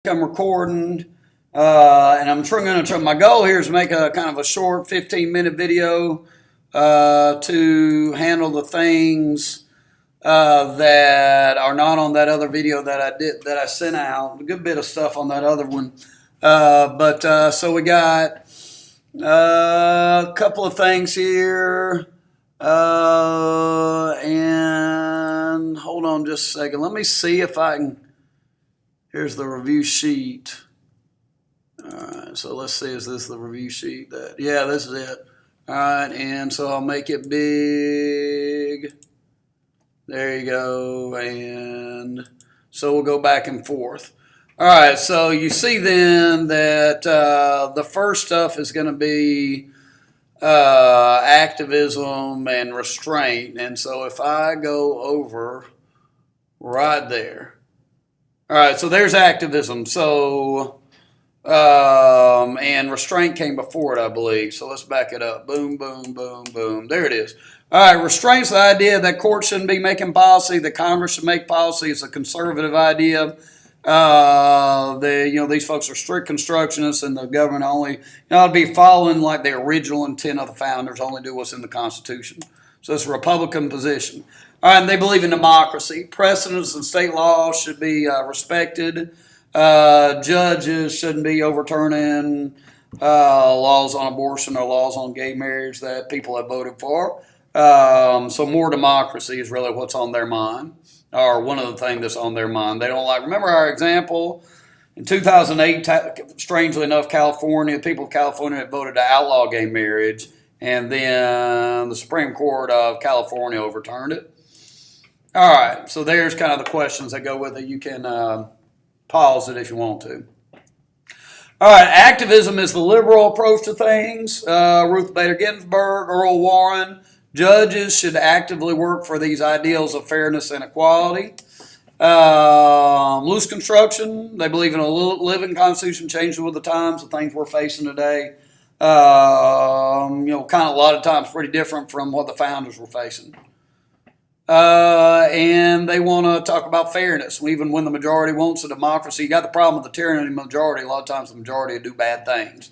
I'm recording, and I'm going to try. My goal here is to make a kind of a short 15-minute video to handle the things that are not on that other video that I sent out. A good bit of stuff on that other one, so we got a couple of things here, and hold on just a second. Let me see if I can. Here's the review sheet. All right, so let's see, is this the review sheet? Yeah, this is it. All right, and so I'll make it big. There you go, and so we'll go back and forth. All right, so you see then that the first stuff is going to be activism and restraint. And so if I go over right there, all right, so there's activism. So, and restraint came before it, I believe. So let's back it up. Boom, boom, boom, boom. There it is. All right, restraint's the idea that courts shouldn't be making policy, that Congress should make policy. It's a conservative idea. These folks are strict constructionists, and the government only, ought to be following like the original intent of the founders, only do what's in the Constitution. So it's a Republican position. All right, and they believe in democracy. Precedents and state laws should be respected. Judges shouldn't be overturning laws on abortion or laws on gay marriage that people have voted for. So more democracy is really what's on their mind, or one of the things that's on their mind. They don't like, remember our example, in 2008, strangely enough, the people of California had voted to outlaw gay marriage, and then the Supreme Court of California overturned it. All right, so there's kind of the questions that go with it. You can pause it if you want to. All right, activism is the liberal approach to things. Ruth Bader Ginsburg, Earl Warren. Judges should actively work for these ideals of fairness and equality. Loose construction, they believe in a living constitution changing with the times, the things we're facing today. Kind of a lot of times pretty different from what the founders were facing. And they want to talk about fairness. Even when the majority wants a democracy, you got the problem with the tyranny of the majority. A lot of times the majority will do bad things.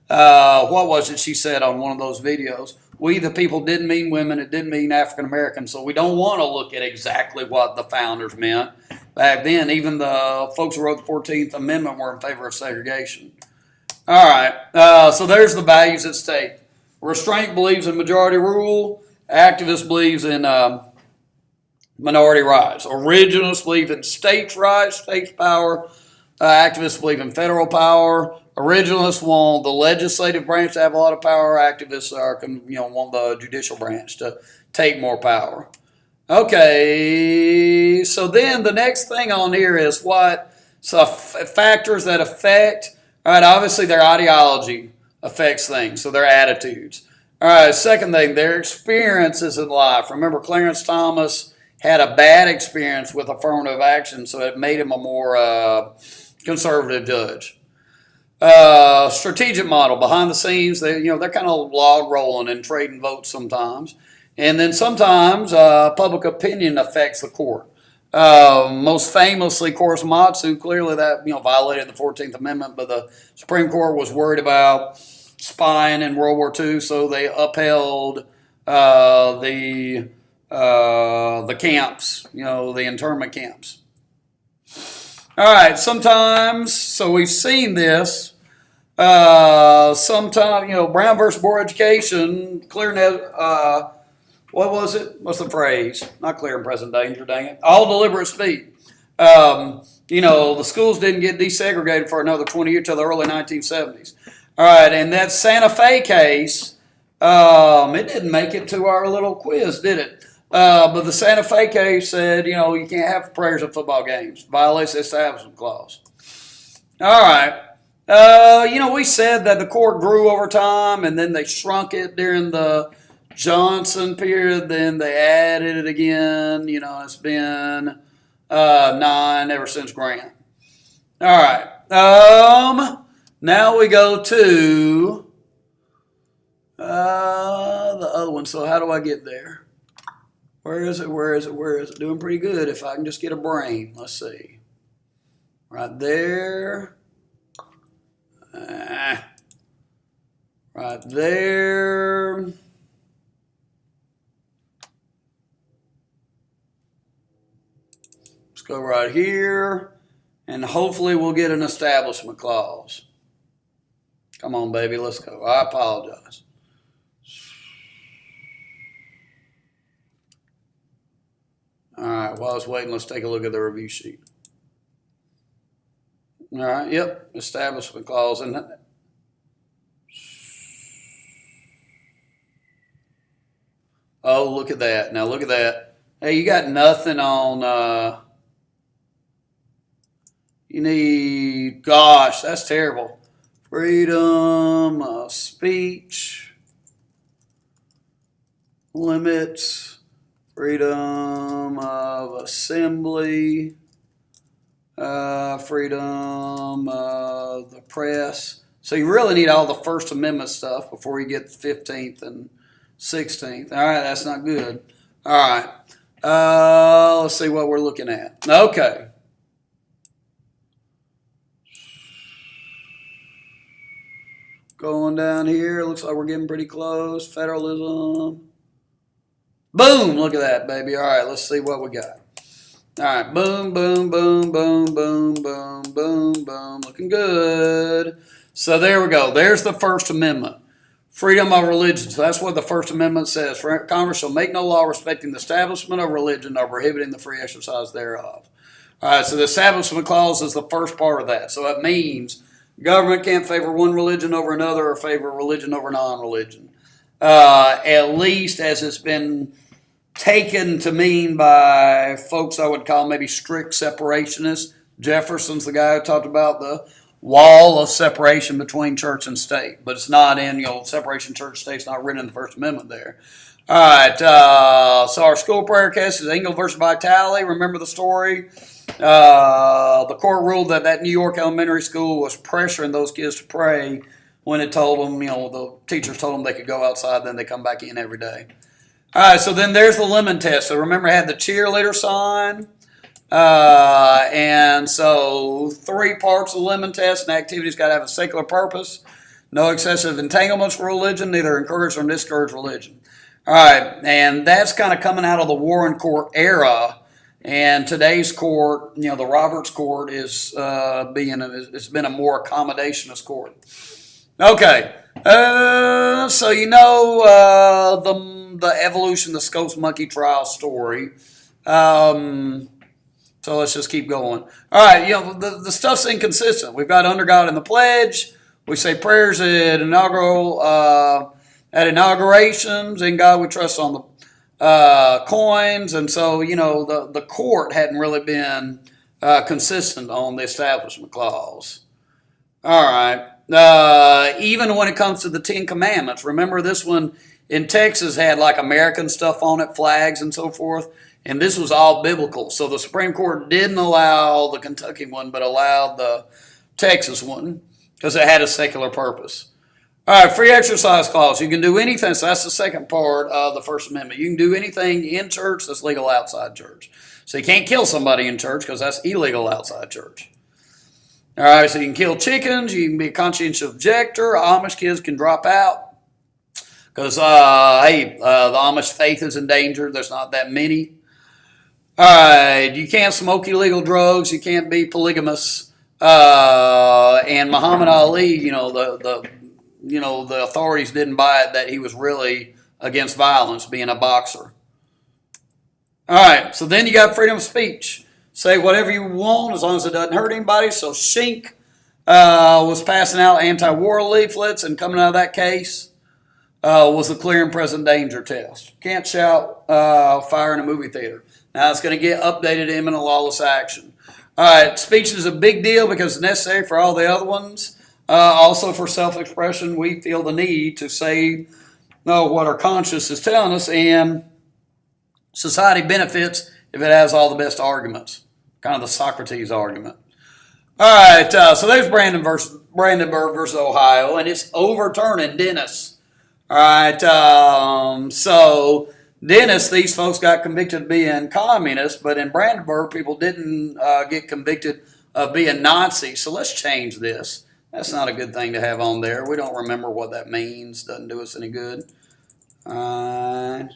What was it she said on one of those videos? We, the people, didn't mean women. It didn't mean African Americans. So we don't want to look at exactly what the founders meant. Back then, even the folks who wrote the 14th Amendment were in favor of segregation. All right, so there's the values at stake. Restraint believes in majority rule. Activist believes in minority rights. Originalists believe in states' rights, states' power. Activists believe in federal power. Originalists want the legislative branch to have a lot of power. Activists want the judicial branch to take more power. Okay, so then the next thing on here is factors that affect. All right, obviously their ideology affects things, so their attitudes. All right, second thing, their experiences in life. Remember, Clarence Thomas had a bad experience with affirmative action, so it made him a more conservative judge. Strategic model, behind the scenes, they're kind of log rolling and trading votes sometimes. And then sometimes public opinion affects the court. Most famously, Korematsu, clearly that violated the 14th Amendment, but the Supreme Court was worried about spying in World War II, so they upheld the camps, the internment camps. All right, sometimes, so we've seen this. Sometimes, Brown versus Board of Education, clear. What was it? What's the phrase? Not clear and present danger, dang it. All deliberate speed. The schools didn't get desegregated for another 20 years till the early 1970s. All right, and that Santa Fe case, it didn't make it to our little quiz, did it? But the Santa Fe case said, you can't have prayers at football games. Violates the Establishment Clause. All right. We said that the court grew over time, and then they shrunk it during the Johnson period. Then they added it again. It's been 9 ever since Grant. All right. Now we go to the other one. So how do I get there? Where is it? Doing pretty good if I can just get a brain. Let's see. Right there. Right there. Let's go right here. And hopefully we'll get an establishment clause. Come on, baby, let's go. I apologize. All right, while I was waiting, let's take a look at the review sheet. All right, yep, establishment clause. And oh, look at that. Now look at that. Hey, you got nothing on, you need, gosh, that's terrible. Freedom of speech, limits, freedom of assembly, freedom of the press. So you really need all the First Amendment stuff before you get the 15th and 16th. All right, that's not good. All right, let's see what we're looking at. Okay. Going down here, looks like we're getting pretty close. Federalism. Boom, look at that, baby. All right, let's see what we got. All right, boom, boom, boom, boom, boom, boom, boom, boom. Looking good. So there we go. There's the First Amendment. Freedom of religion. So that's what the First Amendment says. Congress shall make no law respecting the establishment of religion or prohibiting the free exercise thereof. All right, so the Establishment Clause is the first part of that. So it means government can't favor one religion over another or favor religion over non-religion. At least as it's been taken to mean by folks I would call maybe strict separationists. Jefferson's the guy who talked about the wall of separation between church and state, but it's not in, separation church-state's not written in the First Amendment there. All right, so our school prayer case is Engel versus Vitale. Remember the story? The court ruled that New York elementary school was pressuring those kids to pray when it told them, the teachers told them they could go outside, then they come back in every day. All right, so then there's the lemon test. So remember, I had the cheerleader sign. And so 3 parts of the lemon test. An activity's got to have a secular purpose. No excessive entanglements with religion, neither encourage or discourage religion. All right, and that's kind of coming out of the Warren Court era. And today's court, the Roberts Court is it's been a more accommodationist court. Okay, so the evolution, the Scopes monkey trial story. So let's just keep going. All right, the stuff's inconsistent. We've got under God in the pledge. We say prayers at inaugurations. In God we trust on the coins, and so the court hadn't really been consistent on the Establishment Clause. All right, even when it comes to the 10 Commandments, remember this one in Texas had like American stuff on it, flags and so forth, and this was all biblical. So the Supreme Court didn't allow the Kentucky one, but allowed the Texas one because it had a secular purpose. All right, free exercise clause. You can do anything. So that's the second part of the First Amendment. You can do anything in church that's legal outside church. So you can't kill somebody in church because that's illegal outside church. All right, so you can kill chickens. You can be a conscientious objector. Amish kids can drop out because, the Amish faith is endangered. There's not that many. All right, you can't smoke illegal drugs. You can't be polygamous. And Muhammad Ali, the authorities didn't buy it that he was really against violence, being a boxer. All right, so then you got freedom of speech. Say whatever you want as long as it doesn't hurt anybody. So Schenck was passing out anti-war leaflets, and coming out of that case was the clear and present danger test. Can't shout fire in a movie theater. Now it's going to get updated to imminent lawless action. All right, speech is a big deal because it's necessary for all the other ones. Also for self-expression, we feel the need to say what our conscience is telling us, and society benefits if it has all the best arguments, kind of the Socrates argument. All right, so there's Brandenburg versus Ohio, and it's overturning Dennis. All right, so Dennis, these folks got convicted of being communists, but in Brandenburg, people didn't get convicted of being Nazi. So let's change this. That's not a good thing to have on there. We don't remember what that means. Doesn't do us any good. Can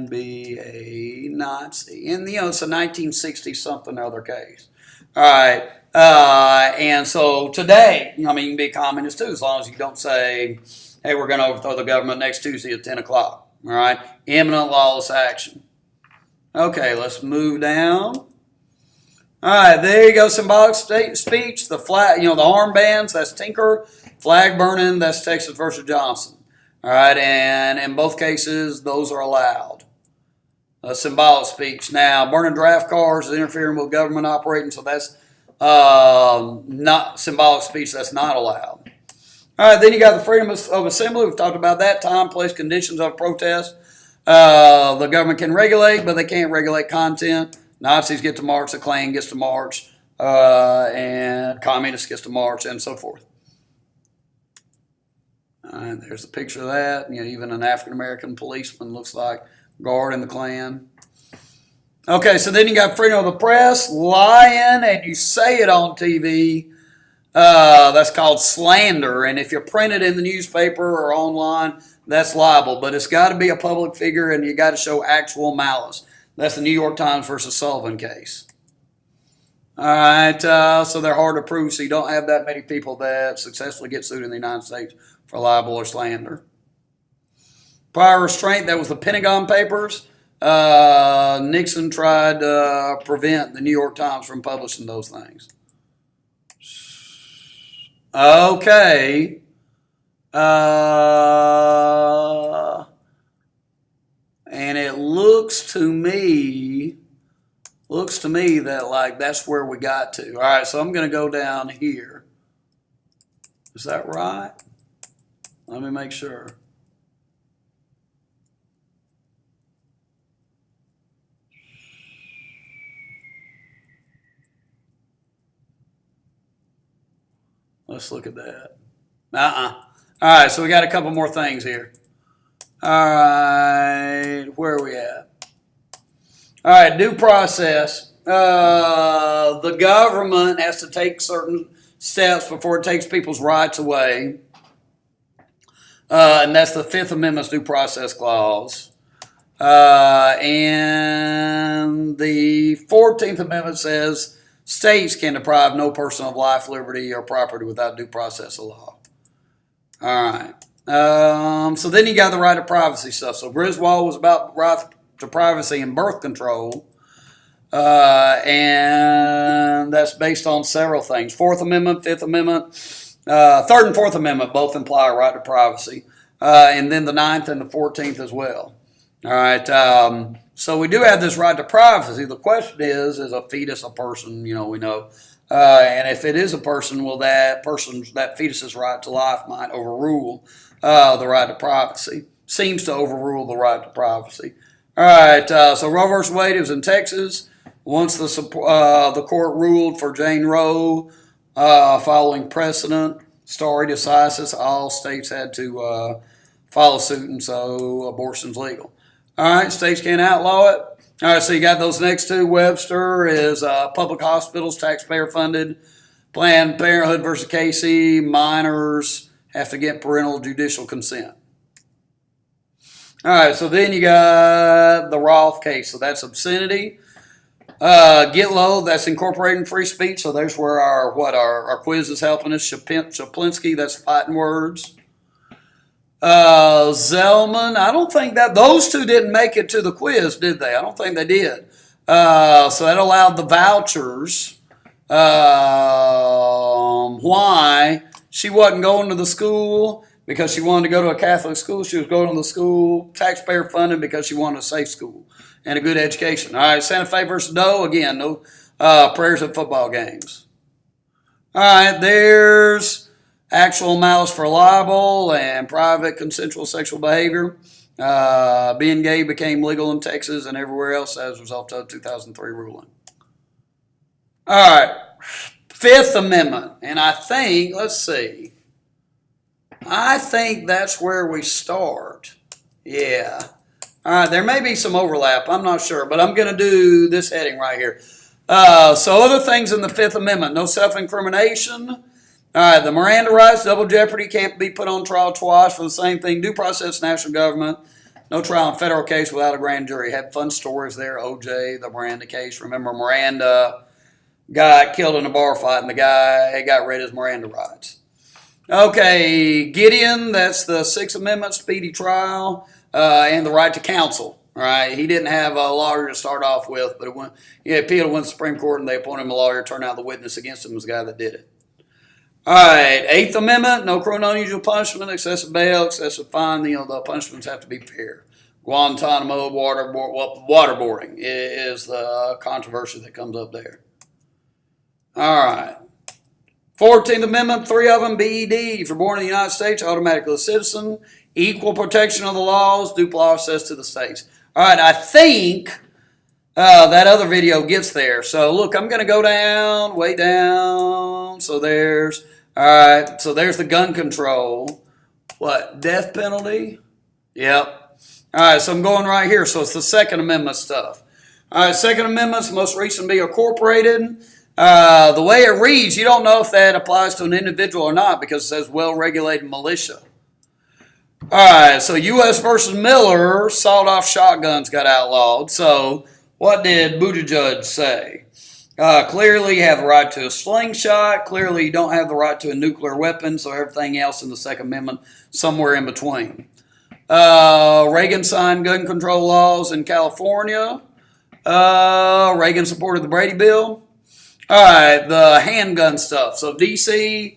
be a Nazi. And, it's a 1960-something other case. All right. And so today, you can be a communist too, as long as you don't say, hey, we're going to overthrow the government next Tuesday at 10 o'clock. All right. Imminent lawless action. Okay, let's move down. All right, there you go. Symbolic speech. The flag, the armbands, that's Tinker. Flag burning, that's Texas versus Johnson. All right, and in both cases, those are allowed. Symbolic speech. Now, burning draft cards is interfering with government operating, so that's not symbolic speech. That's not allowed. All right, then you got the freedom of assembly. We've talked about that. Time, place, conditions of protest. The government can regulate, but they can't regulate content. Nazis get to march, the Klan gets to march, and communists gets to march, and so forth. There's a picture of that. Even an African-American policeman looks like guard in the Klan. Okay, so then you got freedom of the press, lying, and you say it on TV. That's called slander, and if you print it in the newspaper or online, that's libel. But it's got to be a public figure, and you got to show actual malice. That's the New York Times versus Sullivan case. All right, so they're hard to prove, so you don't have that many people that successfully get sued in the United States for libel or slander. Prior restraint, that was the Pentagon Papers. Nixon tried to prevent the New York Times from publishing those things. Okay. And it looks to me that that's where we got to. All right, so I'm going to go down here. Is that right? Let me make sure. Let's look at that. All right, so we got a couple more things here. All right, where are we at? All right, due process. The government has to take certain steps before it takes people's rights away. And that's the Fifth Amendment's due process clause. And the 14th Amendment says states can deprive no person of life, liberty, or property without due process of law. All right. So then you got the right to privacy stuff. So Griswold was about right to privacy and birth control. And that's based on several things. Fourth Amendment, Fifth Amendment, Third and Fourth Amendment both imply a right to privacy. And then the Ninth and the 14th as well. All right. So we do have this right to privacy. The question is a fetus a person? We know. And if it is a person, well, that fetus's right to life might overrule the right to privacy. Seems to overrule the right to privacy. All right. So Roe versus Wade was in Texas. Once the court ruled for Jane Roe, following precedent, stare decisis, all states had to follow suit, and so abortion's legal. All right, states can't outlaw it. All right, so you got those next two. Webster is public hospitals, taxpayer funded. Planned Parenthood versus Casey, minors have to get parental judicial consent. All right, so then you got the Roth case. So that's obscenity. Get low, that's incorporating free speech. So there's where our quiz is helping us. Shaplinsky, that's fighting words. Zellman, I don't think that those two didn't make it to the quiz, did they? I don't think they did. So that allowed the vouchers. Why? She wasn't going to the school because she wanted to go to a Catholic school. She was going to the school, taxpayer funded, because she wanted a safe school and a good education. All right, Santa Fe versus Doe, again, no prayers at football games. All right, there's actual malice for libel and private consensual sexual behavior. Being gay became legal in Texas and everywhere else as a result of the 2003 ruling. All right, Fifth Amendment. And I think, let's see. I think that's where we start. Yeah. All right, there may be some overlap. I'm not sure, but I'm going to do this heading right here. So other things in the Fifth Amendment, no self-incrimination. All right, the Miranda rights, double jeopardy, can't be put on trial twice for the same thing. Due process, national government, no trial in federal case without a grand jury. Had fun stories there, OJ, the Miranda case. Remember Miranda got killed in a bar fight and the guy got rid of his Miranda rights. Okay, Gideon, that's the Sixth Amendment, speedy trial, and the right to counsel. All right, he didn't have a lawyer to start off with, but he appealed, went to the Supreme Court, and they appointed him a lawyer. Turned out the witness against him was the guy that did it. All right, Eighth Amendment, no cruel and unusual punishment, excessive bail, excessive fine. The punishments have to be fair. Guantanamo waterboarding is the controversy that comes up there. All right. 14th Amendment, 3 of them, BED. If you're born in the United States, automatically a citizen. Equal protection of the laws, due process to the states. All right, I think that other video gets there. So look, I'm going to go down, way down. So there's, all right, so there's the gun control. What, death penalty? Yep. All right, so I'm going right here. So it's the Second Amendment stuff. All right, Second Amendment's the most recent be incorporated. The way it reads, you don't know if that applies to an individual or not because it says well-regulated militia. All right, so U.S. versus Miller, sawed-off shotguns got outlawed. So what did Buttigieg say? Clearly you have the right to a slingshot. Clearly you don't have the right to a nuclear weapon. So everything else in the Second Amendment, somewhere in between. Reagan signed gun control laws in California. Reagan supported the Brady Bill. All right, the handgun stuff. So D.C.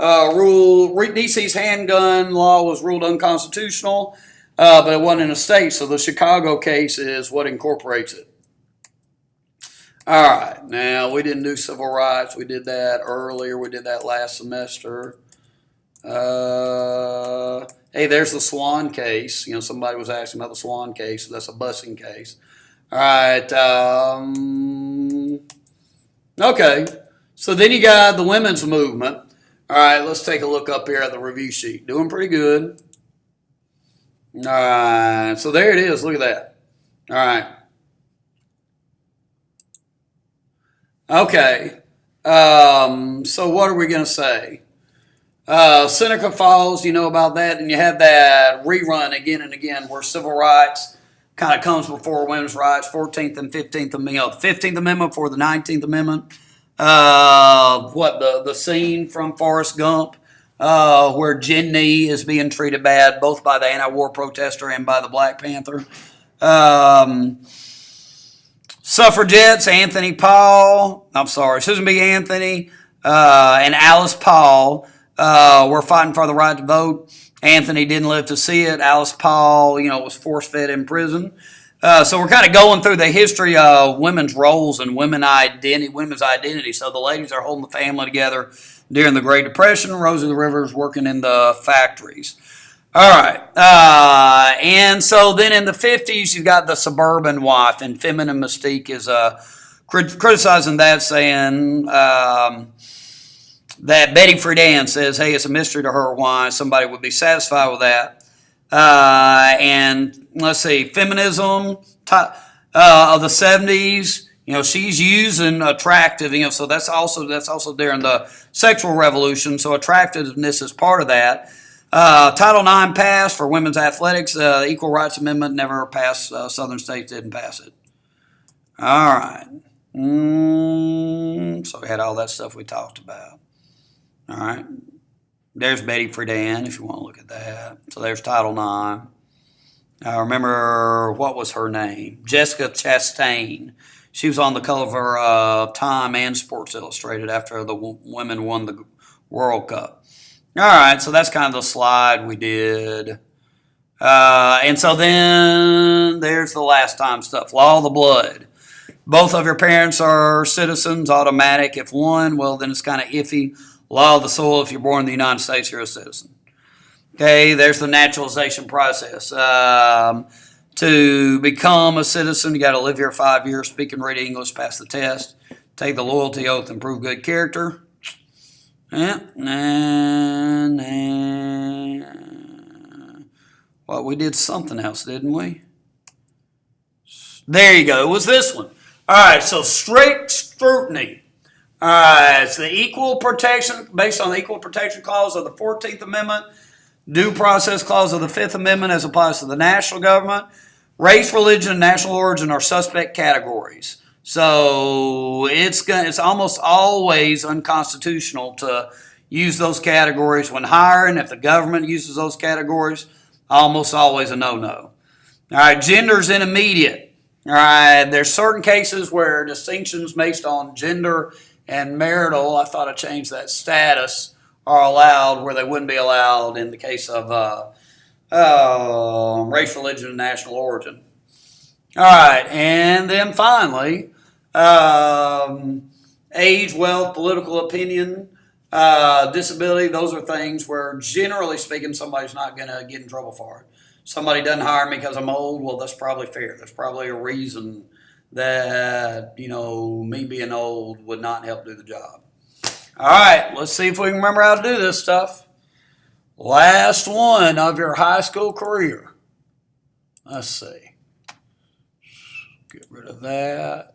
DC's handgun law was ruled unconstitutional, but it wasn't in a state, so the Chicago case is what incorporates it. All right, now we didn't do civil rights. We did that earlier. We did that last semester. Hey, there's the Swan case. Somebody was asking about the Swan case. That's a busing case. All right. Okay, so then you got the women's movement. All right, let's take a look up here at the review sheet. Doing pretty good. All right, so there it is. Look at that. All right. Okay, so what are we going to say? Seneca Falls, you know about that, and you have that rerun again and again where civil rights kind of comes before women's rights, 14th and 15th Amendment, the 15th Amendment before the 19th Amendment. The scene from Forrest Gump, where Jenny is being treated bad, both by the anti-war protester and by the Black Panther. Suffragettes, Susan B. Anthony, and Alice Paul, were fighting for the right to vote. Anthony didn't live to see it. Alice Paul, was force-fed in prison. So we're kind of going through the history of women's roles and women's identity. So the ladies are holding the family together during the Great Depression. Rosie the River is working in the factories. All right. And so then in the 50s, you've got the suburban wife, and Feminine Mystique is criticizing that, saying that Betty Friedan says, hey, it's a mystery to her why somebody would be satisfied with that. And let's see, feminism of the 70s, she's using attractive, so that's also during the sexual revolution. So attractiveness is part of that. Title IX passed for women's athletics. The Equal Rights Amendment never passed. Southern states didn't pass it. All right. So we had all that stuff we talked about. All right. There's Betty Friedan, if you want to look at that. So there's Title IX. Remember, what was her name? Jessica Chastain. She was on the cover of Time and Sports Illustrated after the women won the World Cup. All right, so that's kind of the slide we did. And so then there's the last time stuff. Law of the blood. Both of your parents are citizens, automatic. If one, well, then it's kind of iffy. Law of the soil, if you're born in the United States, you're a citizen. Okay, there's the naturalization process. To become a citizen, you got to live here 5 years, speak and read English, pass the test, take the loyalty oath, and prove good character. Well, we did something else, didn't we? There you go. It was this one. All right, so strict scrutiny. All right, it's the equal protection, based on the equal protection clause of the 14th Amendment, due process clause of the 5th Amendment as applies to the national government. Race, religion, and national origin are suspect categories. So it's almost always unconstitutional to use those categories when hiring. If the government uses those categories, almost always a no-no. All right, gender is intermediate. All right, there's certain cases where distinctions based on gender and marital, I thought I changed that, status, are allowed where they wouldn't be allowed in the case of race, religion, and national origin. All right, and then finally, age, wealth, political opinion, disability, those are things where, generally speaking, somebody's not going to get in trouble for it. Somebody doesn't hire me because I'm old, well, that's probably fair. There's probably a reason that, me being old would not help do the job. All right, let's see if we can remember how to do this stuff. Last one of your high school career. Let's see. Get rid of that.